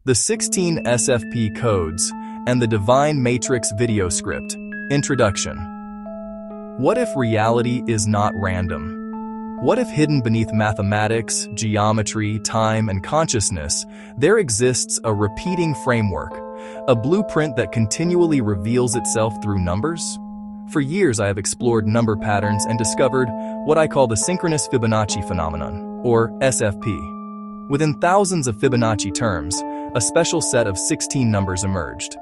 The 16 SFP codes and the Divine Matrix video script. Introduction. What if reality is not random? What if hidden beneath mathematics, geometry, time, and consciousness, there exists a repeating framework, a blueprint that continually reveals itself through numbers? For years, I have explored number patterns and discovered what I call the Synchronous Fibonacci Phenomenon, or SFP. Within thousands of Fibonacci terms, a special set of 16 numbers emerged.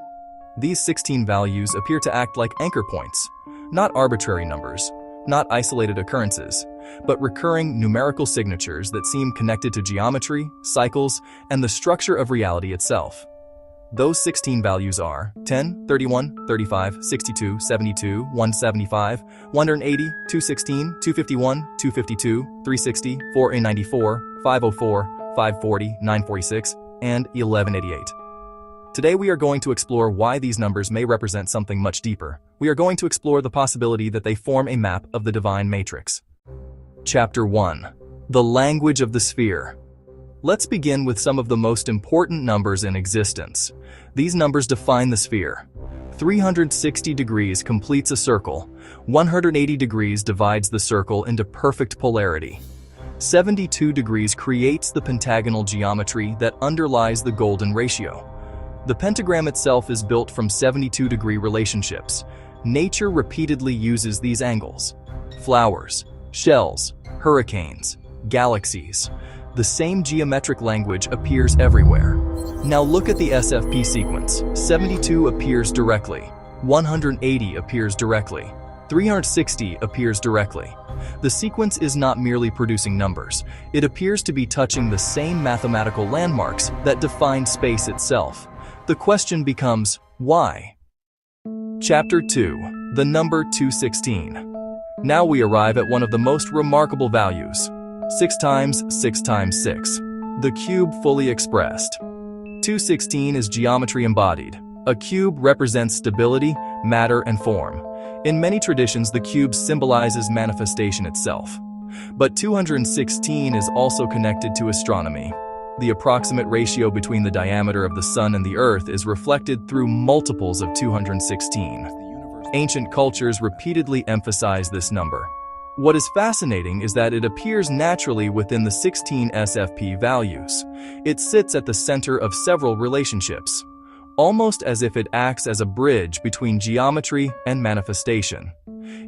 These 16 values appear to act like anchor points, not arbitrary numbers, not isolated occurrences, but recurring numerical signatures that seem connected to geometry, cycles, and the structure of reality itself. Those 16 values are 10, 31, 35, 62, 72, 175, 180, 216, 251, 252, 360, 494, 504, 540, 946, and 1188. Today we are going to explore why these numbers may represent something much deeper. We are going to explore the possibility that they form a map of the divine matrix. Chapter 1. The Language of the Sphere. Let's begin with some of the most important numbers in existence. These numbers define the sphere. 360 degrees completes a circle. 180 degrees divides the circle into perfect polarity. 72 degrees creates the pentagonal geometry that underlies the golden ratio. The pentagram itself is built from 72-degree relationships. Nature repeatedly uses these angles. Flowers, shells, hurricanes, galaxies. The same geometric language appears everywhere. Now look at the SFP sequence. 72 appears directly. 180 appears directly. 360 appears directly. The sequence is not merely producing numbers. It appears to be touching the same mathematical landmarks that define space itself. The question becomes, why? Chapter 2. The number 216. Now we arrive at one of the most remarkable values. 6 times 6 times 6. The cube fully expressed. 216 is geometry embodied. A cube represents stability, matter, and form. In many traditions, the cube symbolizes manifestation itself. But 216 is also connected to astronomy. The approximate ratio between the diameter of the Sun and the Earth is reflected through multiples of 216. Ancient cultures repeatedly emphasize this number. What is fascinating is that it appears naturally within the 16 SFP values. It sits at the center of several relationships, almost as if it acts as a bridge between geometry and manifestation.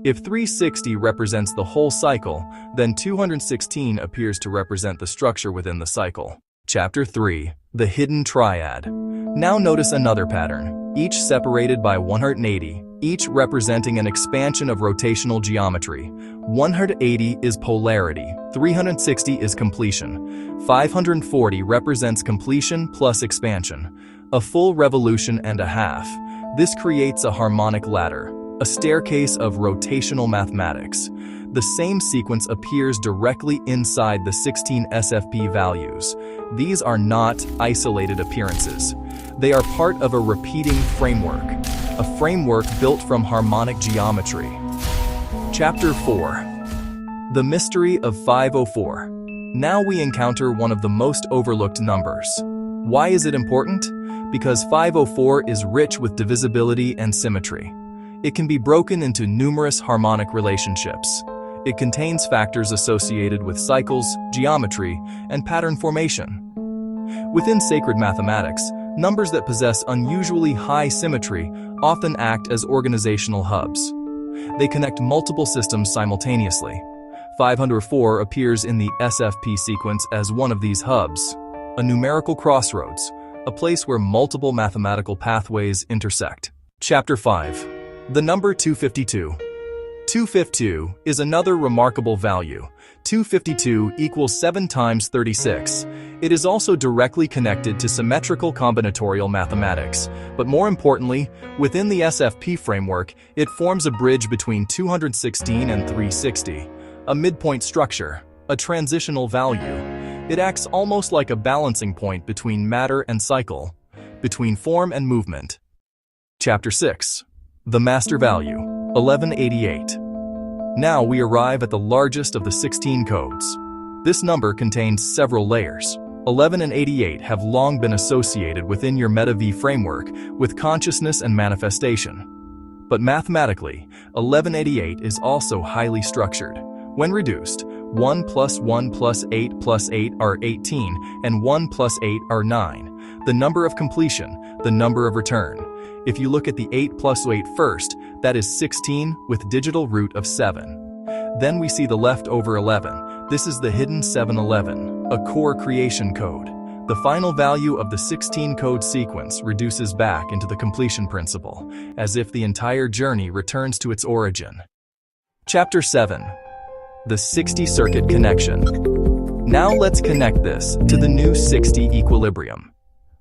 If 360 represents the whole cycle, then 216 appears to represent the structure within the cycle. Chapter 3. The Hidden Triad. Now notice another pattern, each separated by 180, each representing an expansion of rotational geometry. 180 is polarity, 360 is completion, 540 represents completion plus expansion, a full revolution and a half. This creates a harmonic ladder, a staircase of rotational mathematics. The same sequence appears directly inside the 16 SFP values. These are not isolated appearances. They are part of a repeating framework, a framework built from harmonic geometry. Chapter 4. The Mystery of 504. Now we encounter one of the most overlooked numbers. Why is it important? Because 504 is rich with divisibility and symmetry. It can be broken into numerous harmonic relationships. It contains factors associated with cycles, geometry, and pattern formation. Within sacred mathematics, numbers that possess unusually high symmetry often act as organizational hubs. They connect multiple systems simultaneously. 504 appears in the SFP sequence as one of these hubs, a numerical crossroads, a place where multiple mathematical pathways intersect. Chapter 5. The number 252. 252 is another remarkable value. 252 equals 7 times 36. It is also directly connected to symmetrical combinatorial mathematics, but more importantly, within the SFP framework, it forms a bridge between 216 and 360, a midpoint structure, a transitional value. It acts almost like a balancing point between matter and cycle, between form and movement. Chapter 6. The Master Value, 1188. Now we arrive at the largest of the 16 codes. This number contains several layers. 11 and 88 have long been associated within your Meta-V framework with consciousness and manifestation. But mathematically, 1188 is also highly structured. When reduced, 1 plus 1 plus 8 plus 8 are 18, and 1 plus 8 are 9. The number of completion, the number of return. If you look at the 8 plus 8 first, that is 16 with digital root of 7. Then we see the leftover 11. This is the hidden 711, a core creation code. The final value of the 16 code sequence reduces back into the completion principle, as if the entire journey returns to its origin. Chapter 7. The 60 Circuit Connection. Now let's connect this to the new 60 equilibrium.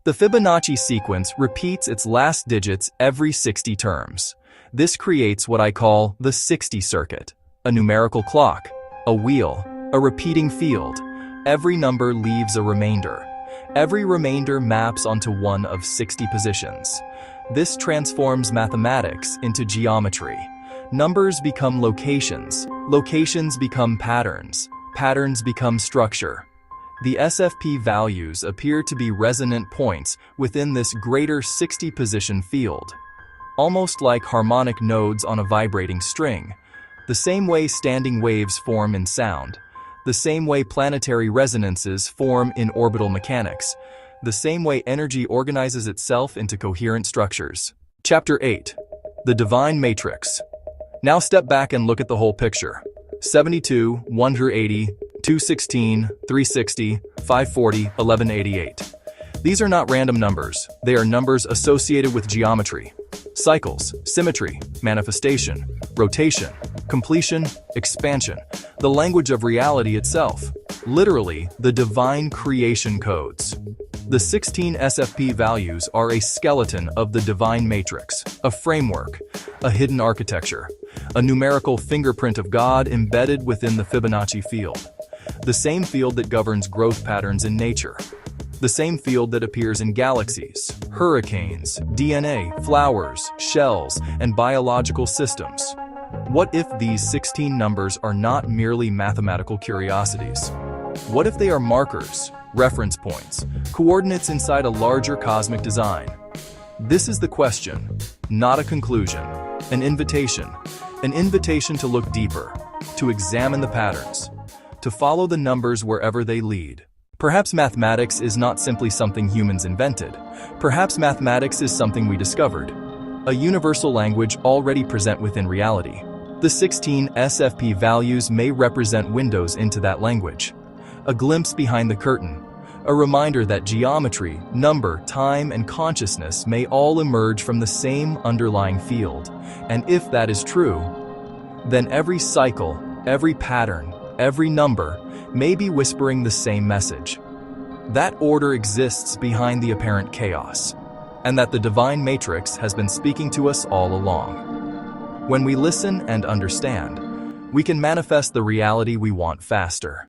The Fibonacci sequence repeats its last digits every 60 terms. This creates what I call the 60 circuit, a numerical clock, a wheel, a repeating field. Every number leaves a remainder. Every remainder maps onto one of 60 positions. This transforms mathematics into geometry. Numbers become locations, locations become patterns, patterns become structure. The SFP values appear to be resonant points within this greater 60-position field, almost like harmonic nodes on a vibrating string, the same way standing waves form in sound, the same way planetary resonances form in orbital mechanics, the same way energy organizes itself into coherent structures. Chapter 8. The Divine Matrix. Now step back and look at the whole picture. 72, 180, 216, 360, 540, 1188. These are not random numbers. They are numbers associated with geometry, cycles, symmetry, manifestation, rotation, completion, expansion, the language of reality itself. Literally, the divine creation codes. The 16 SFP values are a skeleton of the divine matrix, a framework, a hidden architecture, a numerical fingerprint of God embedded within the Fibonacci field. The same field that governs growth patterns in nature. The same field that appears in galaxies, hurricanes, DNA, flowers, shells, and biological systems. What if these 16 numbers are not merely mathematical curiosities? What if they are markers, reference points, coordinates inside a larger cosmic design? This is the question, not a conclusion, an invitation to look deeper, to examine the patterns, to follow the numbers wherever they lead. Perhaps mathematics is not simply something humans invented. Perhaps mathematics is something we discovered, a universal language already present within reality. The 16 SFP values may represent windows into that language, a glimpse behind the curtain, a reminder that geometry, number, time, and consciousness may all emerge from the same underlying field. And if that is true, then every cycle, every pattern, every number may be whispering the same message. That order exists behind the apparent chaos, and that the divine matrix has been speaking to us all along. When we listen and understand, we can manifest the reality we want faster.